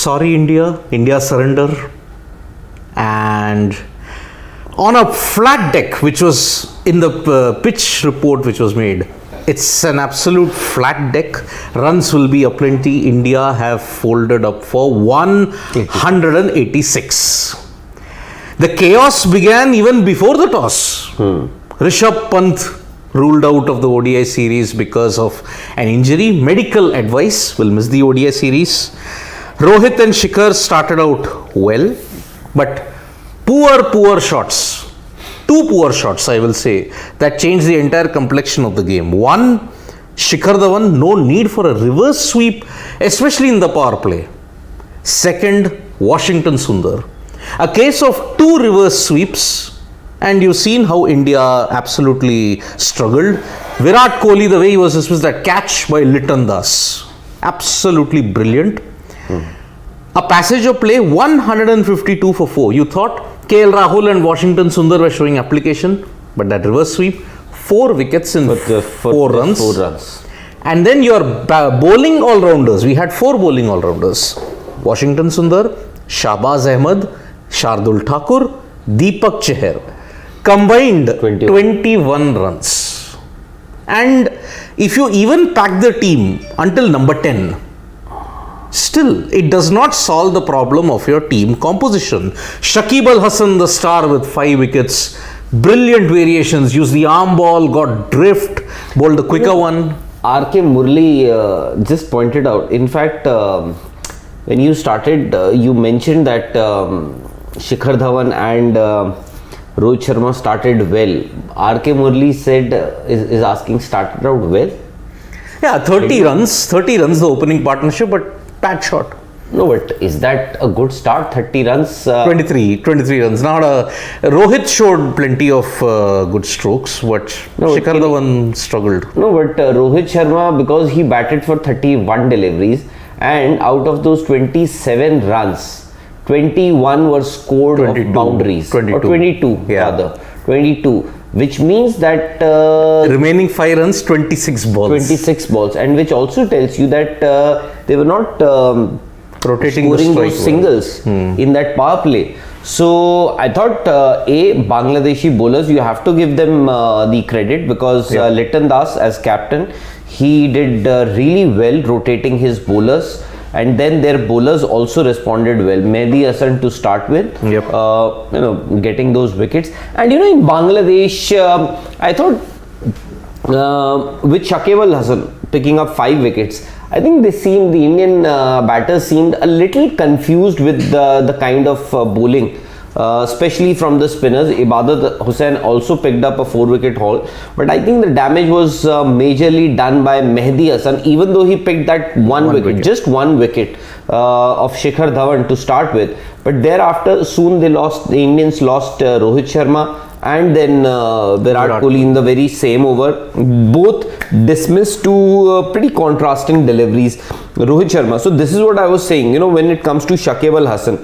sorry India surrender. And on a flat deck, which was in the pitch report which was made, it's an absolute flat deck. Runs will be aplenty. India have folded up for 186. The chaos began even before the toss. Rishabh Pant ruled out of the ODI series because of an injury. Medical advice, will miss the ODI series. Rohit and Shikhar started out well, but poor shots. Two poor shots, I will say, that changed the entire complexion of the game. One, Shikhar Dhawan, no need for a reverse sweep, especially in the power play. Second, Washington Sundar. A case of two reverse sweeps, and you've seen how India absolutely struggled. Virat Kohli, the way he was dismissed, that catch by Litton Das, absolutely brilliant. A passage of play, 152 for 4. You thought KL Rahul and Washington Sundar were showing application, but that reverse sweep, 4 wickets in 4 runs. And then your bowling all-rounders, we had 4 bowling all-rounders. Washington Sundar, Shahbaz Ahmed, Shardul Thakur, Deepak Chahar, combined 21 runs. And if you even pack the team until number 10, still, it does not solve the problem of your team composition. Shakib Al-Hasan, the star, with 5 wickets, brilliant variations, used the arm ball, got drift, bowled the quicker one. R.K. Murli just pointed out, in fact, when you started, you mentioned that Shikhar Dhawan and Rohit Sharma started well. R.K. Murli said, is asking, started out well? Yeah, 30 runs, the opening partnership, but bad shot. No, but is that a good start? 30 runs? 23 runs. Now, Rohit showed plenty of good strokes, but Shikhar Dhawan struggled. No, but Rohit Sharma, because he batted for 31 deliveries, and out of those 27 runs, 21 were scored of boundaries. 22 rather. 22. Which means that remaining 5 runs, 26 balls. And which also tells you that they were not rotating scoring those singles in that power play. So I thought Bangladeshi bowlers, you have to give them the credit, because Litton Das as captain, he did really well rotating his bowlers. And then their bowlers also responded well. Mehdi Hasan to start with, getting those wickets. And in Bangladesh, I thought with Shakib Al-Hasan picking up 5 wickets, I think the Indian batters seemed a little confused with the kind of bowling. Especially from the spinners. Ibadat Hussain also picked up a 4-wicket haul, but I think the damage was majorly done by Mehdi Hasan, even though he picked that one wicket, just 1 wicket of Shikhar Dhawan to start with. But thereafter, soon the Indians lost Rohit Sharma and then Virat Kohli in the very same over. Both dismissed to pretty contrasting deliveries. Rohit Sharma. So this is what I was saying. When it comes to Shakib Al-Hasan,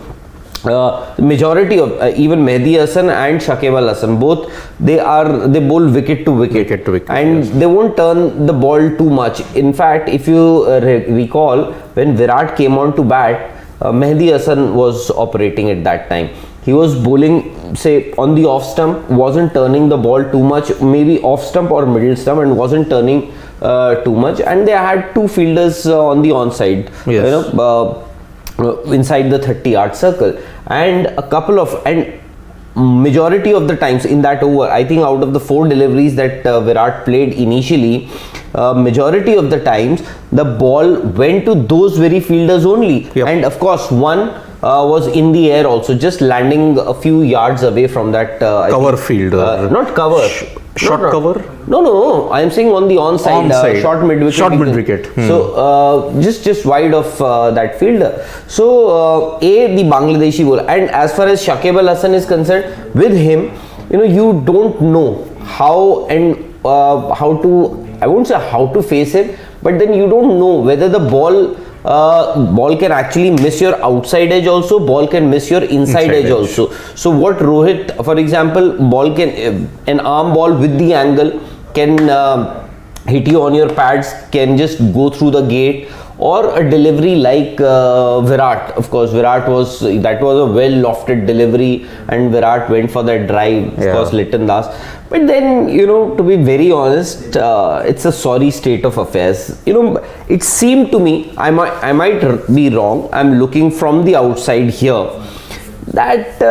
the majority of even Mehdi Hasan and Shakib Al-Hasan, both they bowl wicket to wicket, and they won't turn the ball too much. In fact, if you recall, when Virat came on to bat, Mehdi Hasan was operating at that time. He was bowling, say, on the off stump, wasn't turning the ball too much, maybe off stump or middle stump, and wasn't turning too much. And they had 2 fielders on the onside. Inside the 30-yard circle, and majority of the times in that over, I think out of the 4 deliveries that Virat played initially, majority of the times the ball went to those very fielders only. And of course, one was in the air also, just landing a few yards away from that cover fielder. Not cover. Short cover? No. I am saying on the onside. Short mid wicket. So just wide of that fielder. So the Bangladeshi bowler, and as far as Shakib Al-Hasan is concerned, with him, you don't know how to, I won't say how to face him, but then you don't know whether the ball can actually miss your outside edge also, ball can miss your inside edge also. So what Rohit, for example, ball can, an arm ball with the angle can hit you on your pads, can just go through the gate, or a delivery like Virat. Of course, that was a well lofted delivery, and Virat went for that drive. Of course, Litton Das. But then, to be very honest, it's a sorry state of affairs. It seemed to me, I might be wrong. I'm looking from the outside here, that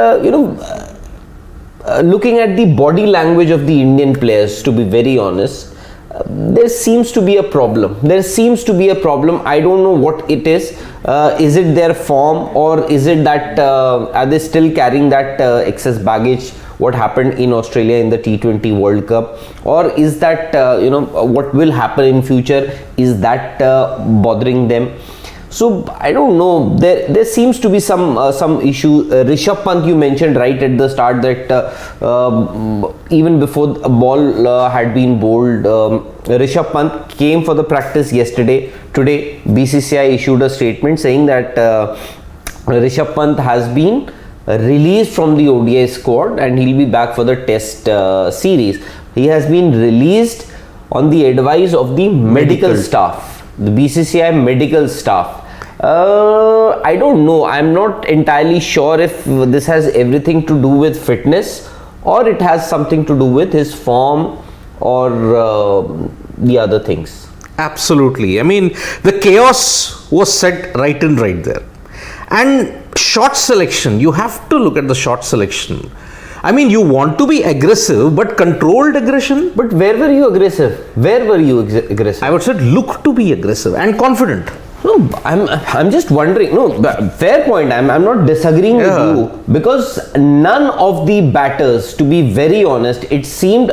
looking at the body language of the Indian players, to be very honest, there seems to be a problem. I don't know what it is. Is it their form, or is it that are they still carrying that excess baggage, what happened in Australia in the T20 World Cup, or is that what will happen in future, is that bothering them? So I don't know. There seems to be some issue. Rishabh Pant, you mentioned right at the start that even before a ball had been bowled, Rishabh Pant came for the practice yesterday. Today, BCCI issued a statement saying that Rishabh Pant has been released from the ODI squad and he'll be back for the Test series. He has been released on the advice of the medical staff, the BCCI medical staff. I don't know. I'm not entirely sure if this has everything to do with fitness, or it has something to do with his form, or the other things. Absolutely. I mean, the chaos was set right there. And shot selection, you have to look at the shot selection. I mean, you want to be aggressive, but controlled aggression. But where were you aggressive? Aggressive? I would say look to be aggressive and confident. No, I'm just wondering. No, fair point. I'm not disagreeing with you, because none of the batters, to be very honest, it seemed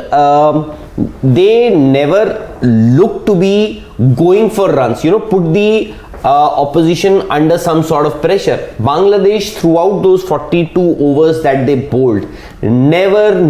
they never looked to be going for runs. Put the opposition under some sort of pressure. Bangladesh, throughout those 42 overs that they bowled, never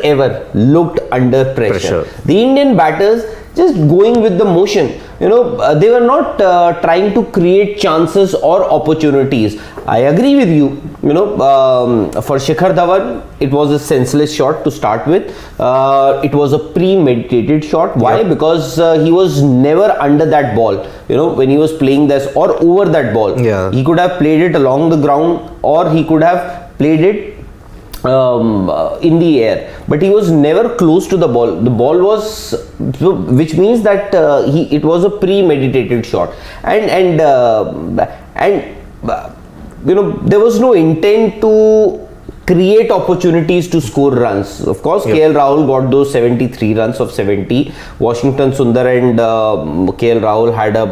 ever looked under pressure. The Indian batters just going with the motion. They were not trying to create chances or opportunities. I agree with you. For Shikhar Dhawan, it was a senseless shot to start with. It was a premeditated shot. Why? Because he was never under that ball. When he was playing this or over that ball, he could have played it along the ground, or he could have played it in the air, but he was never close to the ball. The ball was, which means that it was a premeditated shot, and there was no intent to create opportunities to score runs. Of course, KL Rahul got those 73 runs of 70. Washington Sundar and KL Rahul had a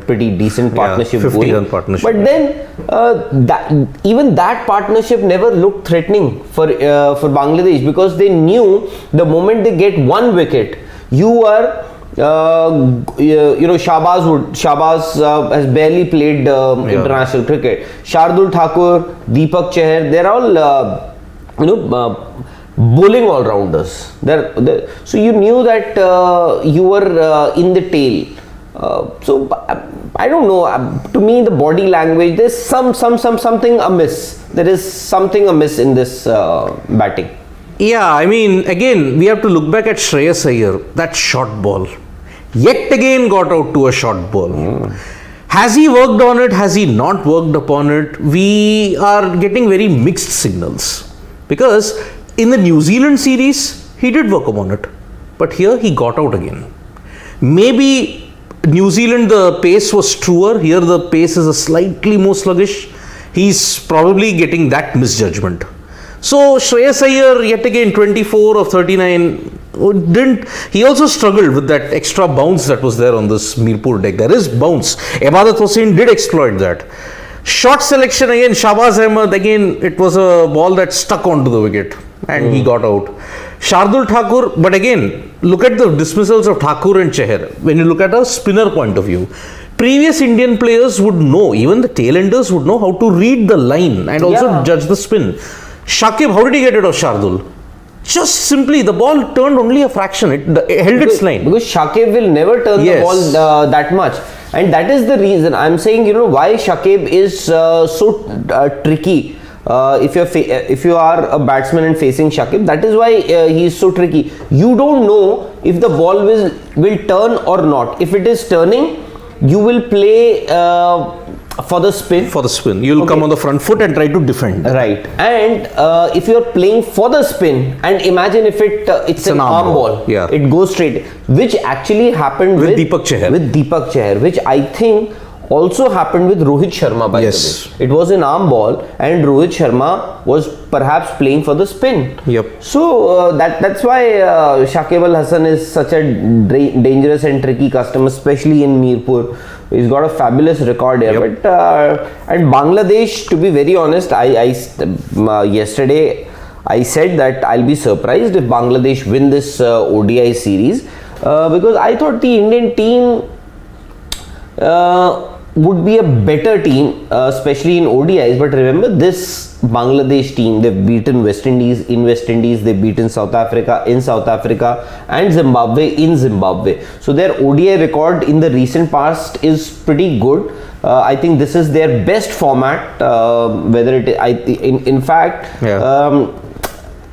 pretty decent partnership 50 going. run partnership. But then even that partnership never looked threatening for Bangladesh, because they knew the moment they get one wicket, you are Shahbaz has barely played international cricket. Shardul Thakur, Deepak Chahar, they're all bowling all-rounders. So you knew that you were in the tail. So I don't know. To me, the body language, there's something amiss. There is something amiss in this batting. Yeah, I mean, again, we have to look back at Shreyas Iyer, that short ball. Yet again got out to a short ball. Has he worked on it? Has he not worked upon it? We are getting very mixed signals. Because in the New Zealand series, he did work upon it. But here he got out again. Maybe New Zealand, the pace was truer. Here the pace is a slightly more sluggish. He's probably getting that misjudgment. So Shreyas Iyer, yet again 24 of 39, he also struggled with that extra bounce that was there on this Mirpur deck. There is bounce. Ibadat Hossain did exploit that. Shot selection again, Shahbaz Ahmed, again it was a ball that stuck onto the wicket and he got out. Shardul Thakur, but again, look at the dismissals of Thakur and Chahar. When you look at a spinner point of view, previous Indian players would know, even the tailenders would know how to read the line and also judge the spin. Shakib, how did he get rid of Shardul? Just simply, the ball turned only a fraction. It held its line. Because Shakib will never turn the ball that much. And that is the reason I'm saying, why Shakib is so tricky. If you are a batsman and facing Shakib, that is why he is so tricky. You don't know if the ball will turn or not. If it is turning, you will play for the spin. For the spin, you'll come on the front foot and try to defend. Right, and if you're playing for the spin, and imagine if it's an arm ball, yeah, it goes straight, which actually happened with Deepak Chahar. With Deepak Chahar, which I think also happened with Rohit Sharma, by the way. It was an arm ball, and Rohit Sharma was perhaps playing for the spin. Yep. So that's why Shakib Al Hasan is such a dangerous and tricky customer, especially in Mirpur. He's got a fabulous record here. Yep. But and Bangladesh, to be very honest, yesterday I said that I'll be surprised if Bangladesh win this ODI series, because I thought the Indian team would be a better team, especially in ODIs. But remember, this Bangladesh team, they've beaten West Indies in West Indies, they've beaten South Africa in South Africa, and Zimbabwe in Zimbabwe. So their ODI record in the recent past is pretty good. I think this is their best format. In fact, yeah.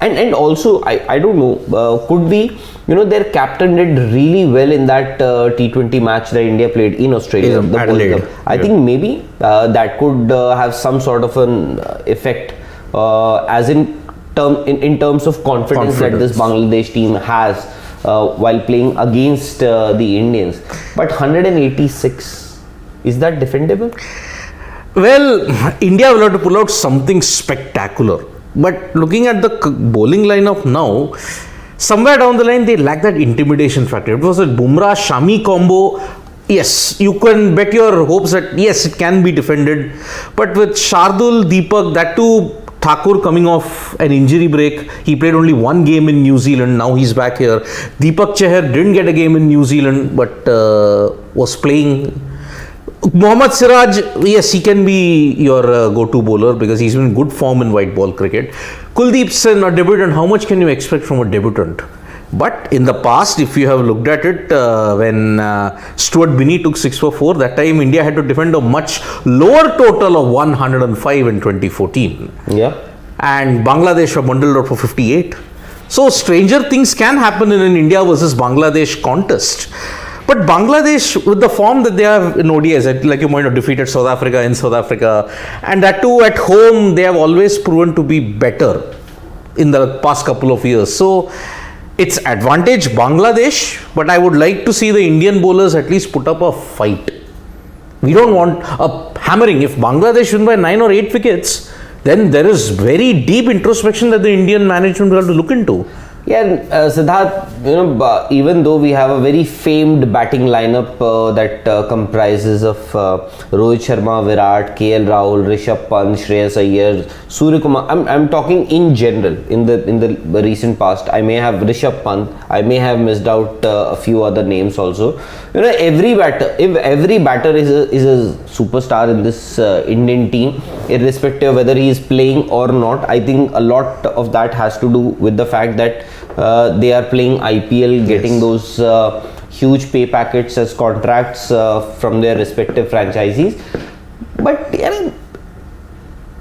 And also I don't know, could be, their captain did really well in that T20 match that India played in Australia, in Adelaide. I think maybe that could have some sort of an effect, as in terms of confidence that this Bangladesh team has while playing against the Indians. But 186, is that defendable? Well, India will have to pull out something spectacular. But looking at the bowling lineup now, somewhere down the line they lack that intimidation factor. It was a Bumrah-Shami combo. Yes, you can bet your hopes that yes, it can be defended. But with Shardul, Deepak, that too, Thakur coming off an injury break. He played only one game in New Zealand. Now he's back here. Deepak Chahar didn't get a game in New Zealand, but was playing. Mohammad Siraj, yes, he can be your go-to bowler because he's been in good form in white ball cricket. Kuldeep Sen, a debutant, how much can you expect from a debutant? But in the past, if you have looked at it, when Stuart Binney took 6 for 4, that time India had to defend a much lower total of 105 in 2014. Yeah. And Bangladesh were bundled out for 58. So stranger things can happen in an India versus Bangladesh contest. But Bangladesh, with the form that they have in ODIs, like you might have defeated South Africa in South Africa, and that too at home, they have always proven to be better in the past couple of years. So it's advantage Bangladesh, but I would like to see the Indian bowlers at least put up a fight. We don't want a hammering. If Bangladesh win by 9 or 8 wickets, then there is very deep introspection that the Indian management will have to look into. Yeah, Siddharth, even though we have a very famed batting lineup that comprises of Rohit Sharma, Virat, KL Rahul, Rishabh Pant, Shreyas Iyer, Surya Kumar. I'm talking in general. In the recent past, I may have Rishabh Pant. I may have missed out a few other names also. Every batter, if every batter is a superstar in this Indian team, irrespective of whether he is playing or not, I think a lot of that has to do with the fact that they are playing IPL, getting those huge pay packets as contracts from their respective franchisees. But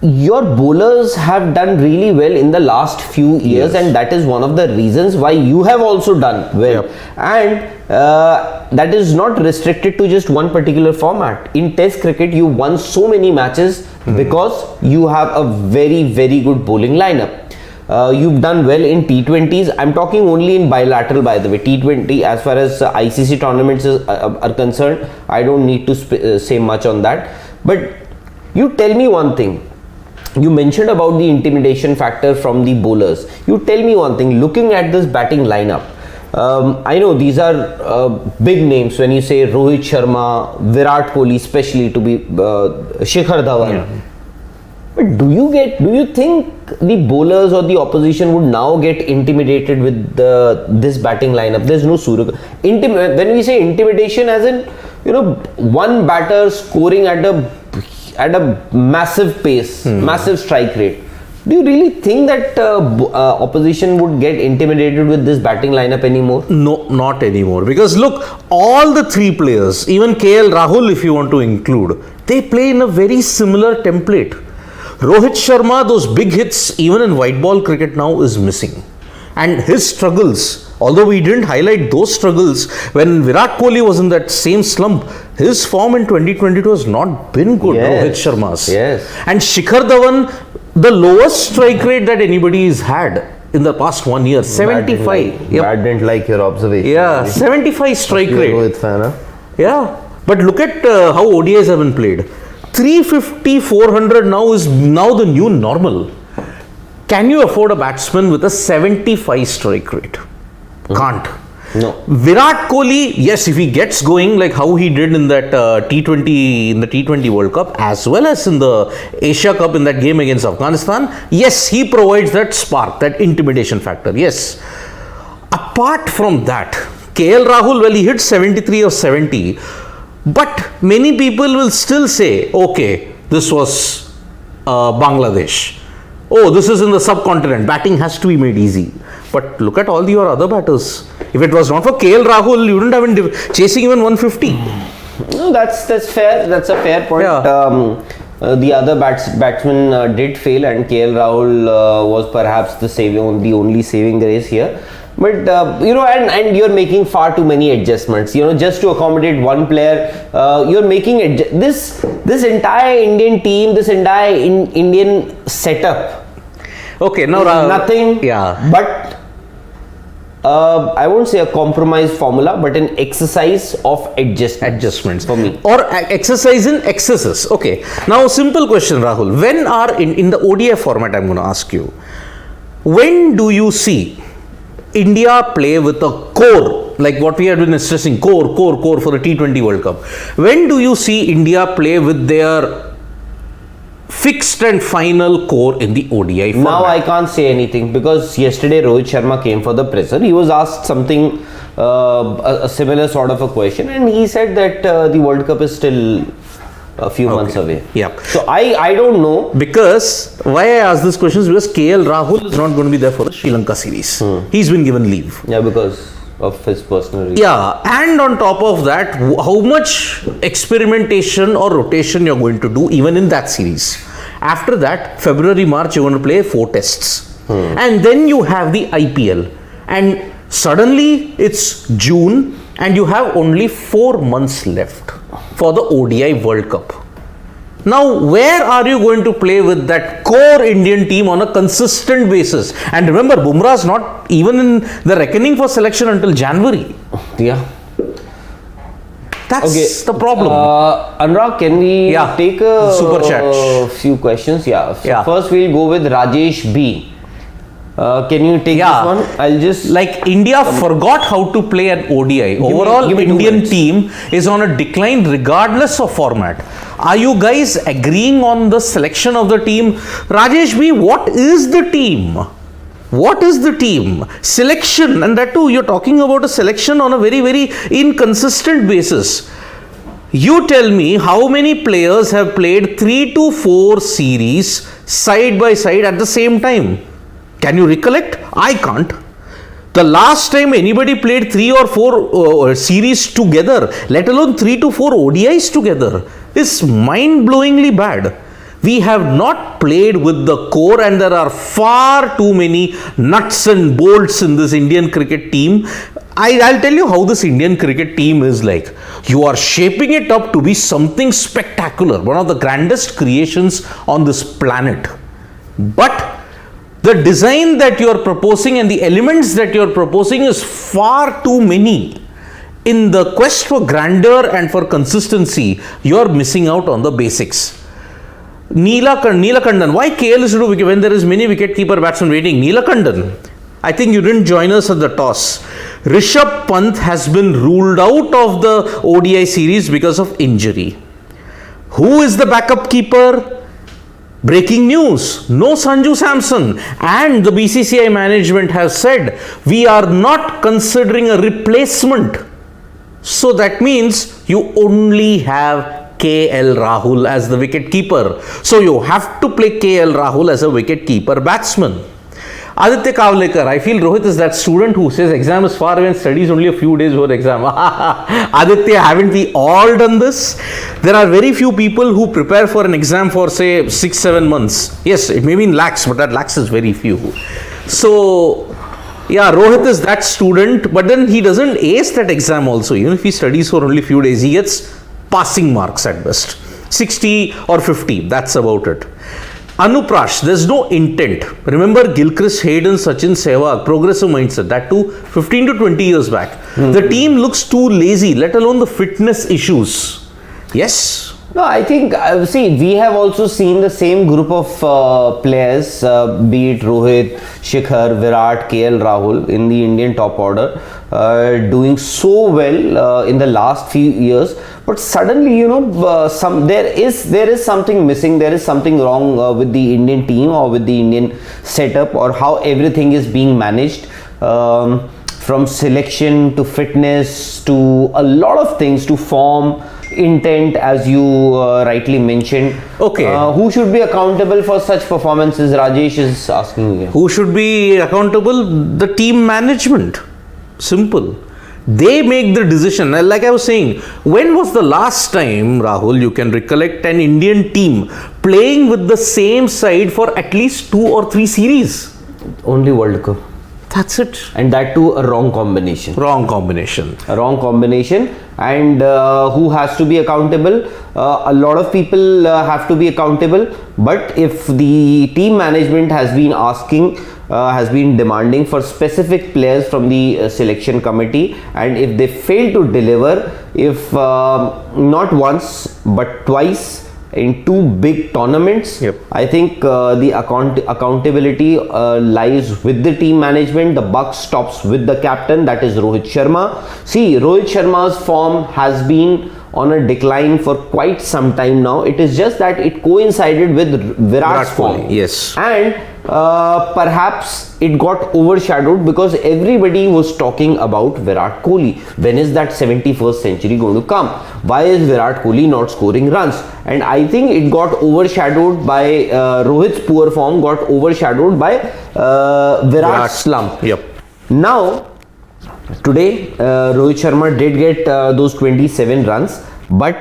your bowlers have done really well in the last few years, and that is one of the reasons why you have also done well. And that is not restricted to just one particular format. In Test cricket, you won so many matches because you have a very, very good bowling lineup. You've done well in T20s. I'm talking only in bilateral, by the way. T20, as far as ICC tournaments are concerned, I don't need to say much on that. But you tell me one thing. You mentioned about the intimidation factor from the bowlers. You tell me one thing. Looking at this batting lineup, I know these are big names. When you say Rohit Sharma, Virat Kohli, especially to be Shikhar Dhawan. Yeah. But do you think the bowlers or the opposition would now get intimidated with this batting lineup? There's no Surya. When we say intimidation, as in one batter scoring at a massive pace, massive strike rate. Do you really think that opposition would get intimidated with this batting lineup anymore? No, not anymore. Because look, all the three players, even KL Rahul, if you want to include, they play in a very similar template. Rohit Sharma, those big hits, even in white ball cricket now, is missing. And his struggles although we didn't highlight those struggles when Virat Kohli was in that same slump, his form in 2022 has not been good. Yes. Rohit Sharma's. Yes. And Shikhar Dhawan, the lowest strike rate that anybody has had in the past 1 year, 75. Brad didn't like your observation. Yeah, 75 strike You're a rate. Rohit fan, huh? Yeah, but look at how ODIs have been played. 350, 400 now is now the new normal. Can you afford a batsman with a 75 strike rate? Can't. No. Virat Kohli, yes, if he gets going like how he did in that T20 in the T20 World Cup as well as in the Asia Cup in that game against Afghanistan, yes, he provides that spark, that intimidation factor. Yes. Apart from that, KL Rahul, well, he hit 73 or 70, but many people will still say, okay, this was Bangladesh. Oh, this is in the subcontinent. Batting has to be made easy. But look at all your other batters. If it was not for KL Rahul, you wouldn't have been chasing even 150. No, that's fair. That's a fair point. Yeah. The other batsmen did fail, and KL Rahul was perhaps the only saving grace here. But and you're making far too many adjustments. Just to accommodate one player, you're making this entire Indian team, this entire Indian setup. Okay, now nothing. Yeah. But I won't say a compromise formula, but an exercise of adjustments for me. Or exercise in excesses. Okay. Now, simple question, Rahul. When are in the ODI format, I'm going to ask you, when do you see India play with a core, like what we have been stressing, core for the T20 World Cup? When do you see India play with their fixed and final core in the ODI format? Now I can't say anything because yesterday Rohit Sharma came for the presser. He was asked something, a similar sort of a question, and he said that the World Cup is still a few months away. Yeah. So I don't know. Because why I ask this question is because KL Rahul is not going to be there for the Sri Lanka series. He's been given leave. Yeah, because of his personal reasons. Yeah, and on top of that, how much experimentation or rotation you're going to do even in that series. After that, February, March, you're going to play 4 tests. And then you have the IPL. And suddenly it's June and you have only 4 months left for the ODI World Cup. Now, where are you going to play with that core Indian team on a consistent basis? And remember, Bumrah's not even in the reckoning for selection until January. Yeah. That's the problem. Anurag, can we take a super chat? Few questions? Yeah. So Yeah. first we'll go with Rajesh B. Can you take this one? I'll just... Like India forgot how to play an ODI. Overall, give me 2 Indian minutes. team is on a decline regardless of format. Are you guys agreeing on the selection of the team? Rajesh B, what is the team? What is the team? Selection, and that too, you're talking about a selection on a very, very inconsistent basis. You tell me how many players have played 3 to 4 series side by side at the same time? Can you recollect? I can't. The last time anybody played 3 or 4 series together, let alone 3 to 4 ODIs together, is mind-blowingly bad. We have not played with the core, and there are far too many nuts and bolts in this Indian cricket team. I'll tell you how this Indian cricket team is like. You are shaping it up to be something spectacular, one of the grandest creations on this planet. But the design that you are proposing and the elements that you are proposing is far too many. In the quest for grandeur and for consistency, you are missing out on the basics. Neelakandan, why KL is to do wicket when there is many wicket-keeper batsmen waiting? Neelakandan, I think you didn't join us at the toss. Rishabh Pant has been ruled out of the ODI series because of injury. Who is the backup keeper? Breaking news, no Sanju Samson, and the BCCI management has said we are not considering a replacement. So that means you only have KL Rahul as the wicket keeper. So you have to play KL Rahul as a wicket keeper batsman. Aditya Kavlekar, I feel Rohit is that student who says exam is far away and studies only a few days before exam. Aditya, haven't we all done this? There are very few people who prepare for an exam for say 6-7 months. Yes, it may be in lakhs, but that lakhs is very few. So Yeah, Rohit is that student, but then he doesn't ace that exam also. Even if he studies for only few days, he gets passing marks at best. 60 or 50, that's about it. Anuprash, there's no intent. Remember Gilchrist, Hayden, Sachin, Sehwag, progressive mindset, that too 15 to 20 years back. The team looks too lazy, let alone the fitness issues. Yes? No, I think, see, we have also seen the same group of players, be it Rohit, Shikhar, Virat, KL, Rahul in the Indian top order, doing so well in the last few years. But suddenly, you know, there is something missing. There is something wrong with the Indian team or with the Indian setup or how everything is being managed. From selection to fitness to a lot of things, to form, intent, as you rightly mentioned. Okay. Who should be accountable for such performances? Rajesh is asking you. Who should be accountable? The team management. Simple. They make the decision. Like I was saying, when was the last time, Rahul, you can recollect an Indian team playing with the same side for at least 2 or 3 series? Only World Cup. That's it. And that too a wrong combination. Wrong combination. A wrong combination. And who has to be accountable? A lot of people have to be accountable. But if the team management has been asking, has been demanding for specific players from the selection committee, and if they fail to deliver, if not once but twice in 2 big tournaments, Yep. I think the accountability lies with the team management. The buck stops with the captain, that is Rohit Sharma. See, Rohit Sharma's form has been on a decline for quite some time now. It is just that it coincided with Virat's form. Kohli, yes. And perhaps it got overshadowed because everybody was talking about Virat Kohli. When is that 71st century going to come? Why is Virat Kohli not scoring runs? And I think it got overshadowed by Rohit's poor form, got overshadowed by Virat's slump. Yep. Now, today, Rohit Sharma did get those 27 runs, but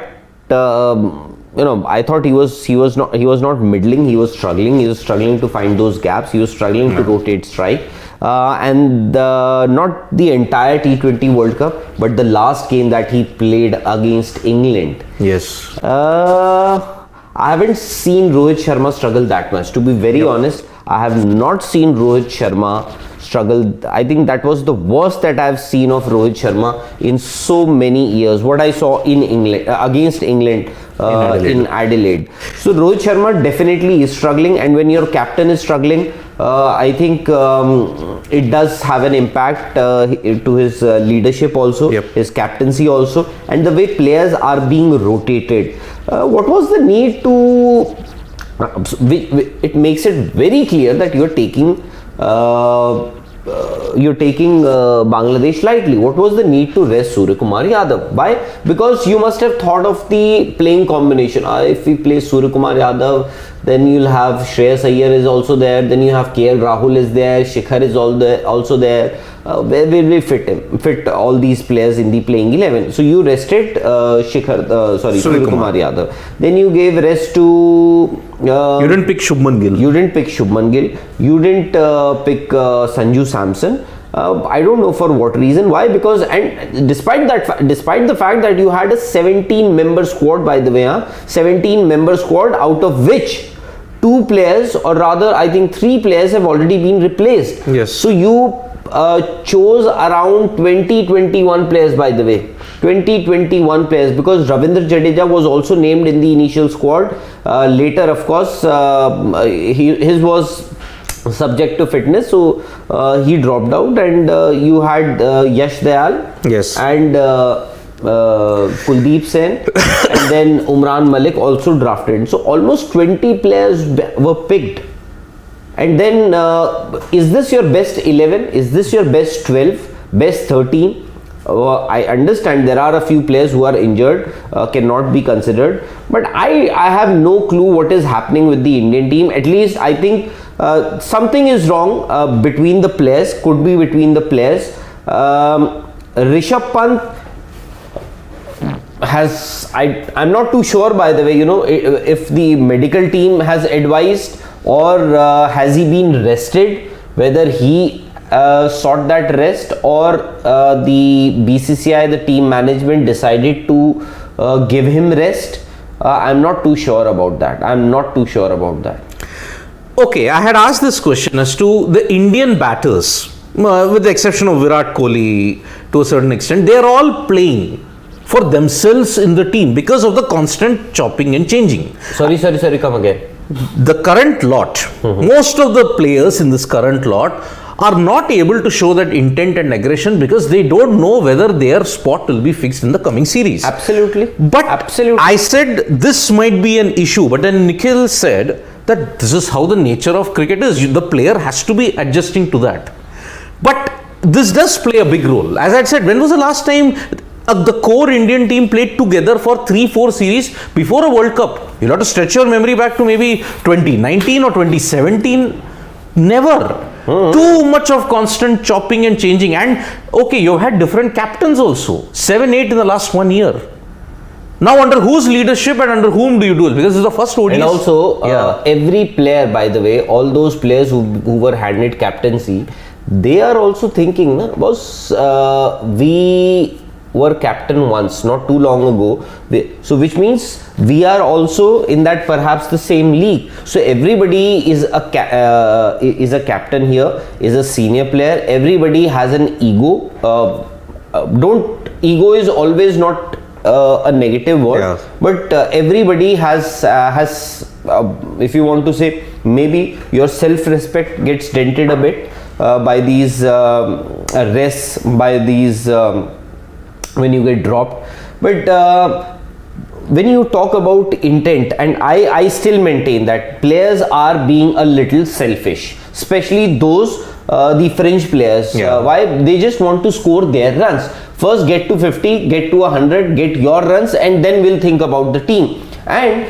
you know, I thought he was not middling. He was struggling. He was struggling to find those gaps. He was struggling to rotate strike. And not the entire T20 World Cup, but the last game that he played against England. Yes. I haven't seen Rohit Sharma struggle that much. To be very honest, I have not seen Rohit Sharma struggle. I think that was the worst that I've seen of Rohit Sharma in so many years. What I saw in England against England in Adelaide. So Rohit Sharma definitely is struggling, and when your captain is struggling, I think it does have an impact to his leadership also, his captaincy also, and the way players are being rotated. What was the need to? It makes it very clear that you're taking Bangladesh lightly. What was the need to rest Suryakumar Yadav? Why? Because you must have thought of the playing combination. If we play Suryakumar Yadav, then you'll have Shreyas Iyer is also there, then you have KL Rahul is there, Shikhar is also there. Where will we fit all these players in the playing 11? So you rested Suryakumar Yadav. Then you gave rest to you didn't pick Shubman Gill. You didn't pick pick Sanju Samson. I don't know for what reason. Why? Because, and despite the fact that you had a 17-member squad, by the way, 17-member squad, out of which 2 players, or rather I think 3 players have already been replaced. Yes. So you chose around 20-21 players, by the way. 20-21 players, because Ravindra Jadeja was also named in the initial squad. Later, of course, his was subject to fitness, so he dropped out, and you had Yash Dayal, yes, and Kuldeep Sen, and then Umran Malik also drafted. So almost 20 players were picked. And then is this your best 11? Is this your best 12? Best 13? I understand there are a few players who are injured, cannot be considered, but I have no clue what is happening with the Indian team. At least I think something is wrong between the players, could be between the players. Rishabh Pant I'm not too sure, by the way, you know, if the medical team has advised, or has he been rested, whether he sought that rest, or the BCCI, the team management, decided to give him rest. I'm not too sure about that. Okay, I had asked this question as to the Indian batters, with the exception of Virat Kohli to a certain extent, they are all playing for themselves in the team because of the constant chopping and changing. Sorry, come again. The current lot, most of the players in this current lot are not able to show that intent and aggression because they don't know whether their spot will be fixed in the coming series. Absolutely. But Absolutely. I said this might be an issue, but then Nikhil said that this is how the nature of cricket is. The player has to be adjusting to that. But this does play a big role. As I said, when was the last time the core Indian team played together for 3-4 series before a World Cup? You'll have to stretch your memory back to maybe 2019 or 2017. Never. Too much of constant chopping and changing. And okay, you've had different captains also. 7-8 in the last 1 year. Now under whose leadership and under whom do you do it? Because it's the first ODI. And also, every player, by the way, all those players who were handed captaincy, they are also thinking, boss, we were captain once, not too long ago. So which means we are also in that perhaps the same league. So everybody is a captain here, is a senior player. Everybody has an ego. Ego is always not a negative word, but everybody has if you want to say, maybe your self-respect gets dented a bit by these rests, by these when you get dropped. But when you talk about intent, and I still maintain that players are being a little selfish, especially those the fringe players. Why? They just want to score their runs. First get to 50, get to 100, get your runs, and then we'll think about the team. And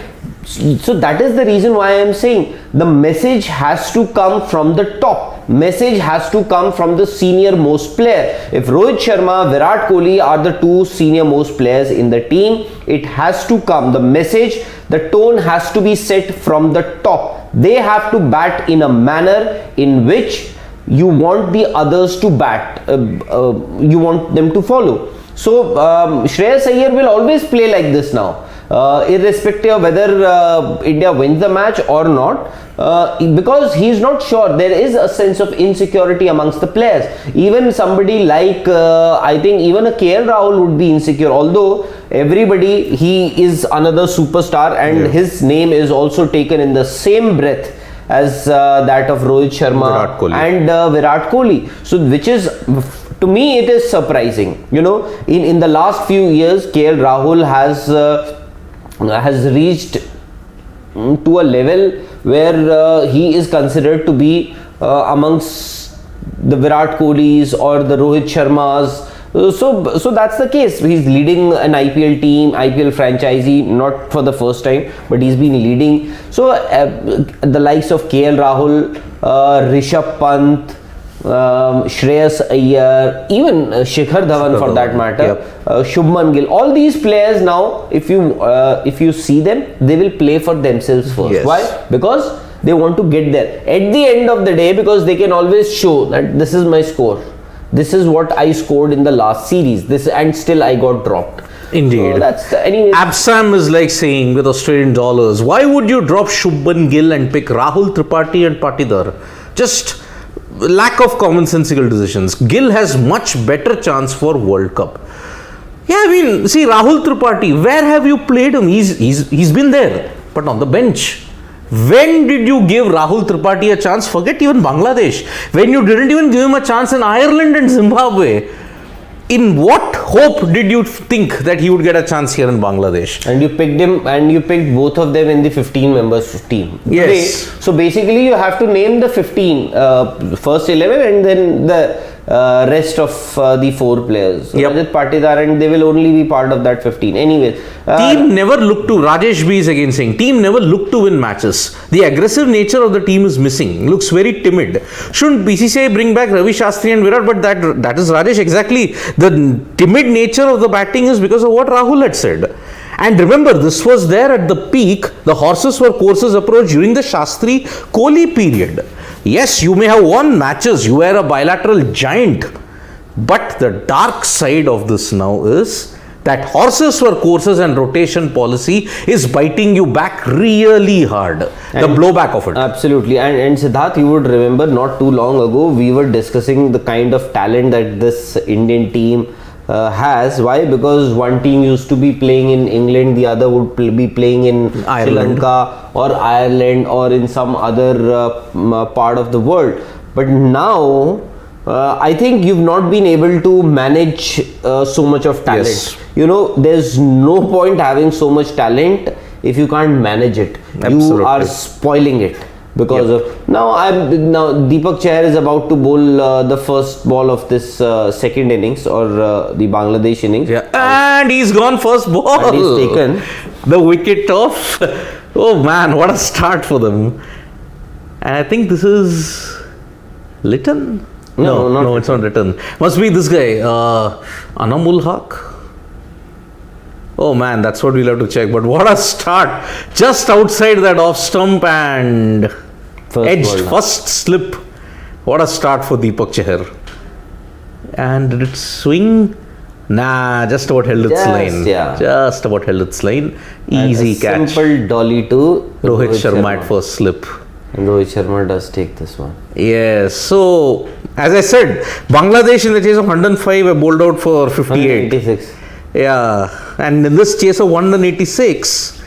so that is the reason why I am saying the message has to come from the top. Message has to come from the senior most player. If Rohit Sharma, Virat Kohli are the two senior most players in the team, it has to come. The message, the tone has to be set from the top. They have to bat in a manner in which you want the others to bat, you want them to follow. So Shreyas Iyer will always play like this now, irrespective of whether India wins the match or not, because he is not sure. There is a sense of insecurity amongst the players. Even somebody like I think even a KL Rahul would be insecure, although everybody, he is another superstar, and his name is also taken in the same breath as that of Rohit Sharma and Virat Kohli. So which is, to me, it is surprising. You know, in the last few years, KL Rahul has reached to a level where he is considered to be amongst the Virat Kohlis or the Rohit Sharmas. So that's the case. He's leading an IPL team, IPL franchisee, not for the first time, but he's been leading. So the likes of KL Rahul, Rishabh Pant, Shreyas Iyer, even Shikhar Dhawan for that matter, Shubman Gill, all these players now, if you see them, they will play for themselves first. Why? Because they want to get there at the end of the day, because they can always show that this is my score. This is what I scored in the last series. And still I got dropped. Indeed. So that's anyway. Absam is like saying with Australian dollars, why would you drop Shubman Gill and pick Rahul Tripathi and Patidar? Just lack of commonsensical decisions. Gill has much better chance for World Cup. Yeah, I mean, see, Rahul Tripathi, where have you played him? He's been there, but on the bench. When did you give Rahul Tripathi a chance? Forget even Bangladesh. When you didn't even give him a chance in Ireland and Zimbabwe, in what hope did you think that he would get a chance here in Bangladesh? And you picked him, and you picked both of them in the 15 members team. Yes. So basically you have to name the 15, first 11, and then the rest of the 4 players. Rajat Patidar, and they will only be part of that 15. Anyways. Team never looked to, Rajesh B is again saying, team never looked to win matches. The aggressive nature of the team is missing. Looks very timid. Shouldn't BCCI bring back Ravi Shastri and Virat? But that is Rajesh, exactly. The timid nature of the batting is because of what Rahul had said. And remember, this was there at the peak. The horses were courses approach during the Shastri Kohli period. Yes, you may have won matches, you were a bilateral giant, but the dark side of this now is that horses for courses and rotation policy is biting you back really hard. The blowback of it. Absolutely. And Siddharth, you would remember not too long ago, we were discussing the kind of talent that this Indian team has. Why? Because one team used to be playing in England, the other would be playing in Ireland. Sri Lanka or Ireland or in some other part of the world. But now, I think you've not been able to manage so much of talent. Yes. You know, there's no point having so much talent if you can't manage it. Absolutely. You are spoiling it because of now Deepak Chahar is about to bowl the first ball of this second innings or the Bangladesh innings. Yeah. And he's gone first ball. And he's taken the wicket off. Oh man, what a start for them. And I think this is Litton. No, it's not Litton. Must be this guy, Anamul Haq. Oh man, that's what we'll have to check. But what a start! Just outside that off stump and first slip. What a start for Deepak Chahar. And did it swing? Nah, just about held its line. Yeah. Just about held its line. Easy catch. Simple dolly to Rohit Sharma at first slip. And Rohit Sharma does take this one. Yes. So, as I said, Bangladesh in the chase of 105 were bowled out for 58. 186. Yeah. And in this chase of 186,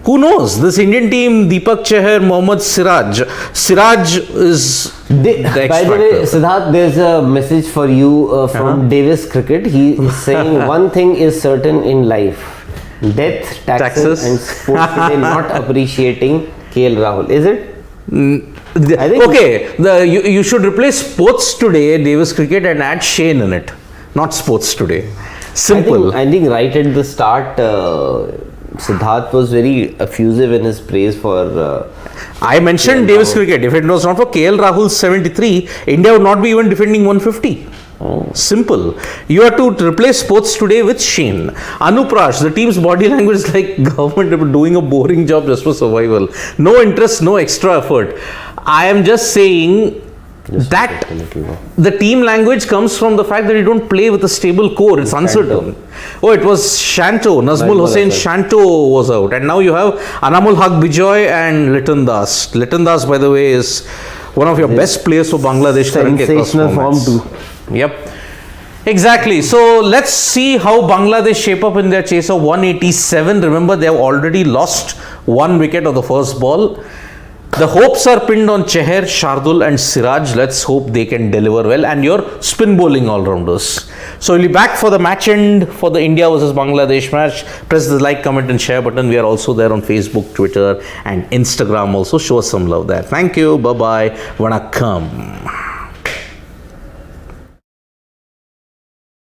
who knows? This Indian team, Deepak Chahar, Mohammad Siraj. Siraj is the X By the way, factor. Siddharth, there's a message for you from Davis Cricket. He is saying one thing is certain in life: death, taxes, and sports today not appreciating KL Rahul. Is it? I think Okay, you should replace sports today, Davis Cricket, and add Shane in it, not sports today. Simple. I think right at the start, Siddharth was very effusive in his praise for. I mentioned Davis Cricket. If it was not for KL Rahul's 73, India would not be even defending 150. Simple. You have to replace sports today with Shane. Anuprash, the team's body language is like government doing a boring job just for survival. No interest, no extra effort. I am just saying that the team language comes from the fact that you don't play with a stable core. It's uncertain. Oh, it was Shanto. Nazmul Hussain Shanto was out. And now you have Anamul Haq Bijoy and Litton Das. Litton Das, by the way, is one of your best players for Bangladesh. Sensational form too. Yep. Exactly. So let's see how Bangladesh shape up in their chase of 187. Remember, they have already lost one wicket of the first ball. The hopes are pinned on Chahar, Shardul and Siraj. Let's hope they can deliver well. And your spin bowling all-rounders. So we'll be back for the match end for the India versus Bangladesh match. Press the like, comment and share button. We are also there on Facebook, Twitter and Instagram also. Show us some love there. Thank you. Bye-bye. Vanakkam.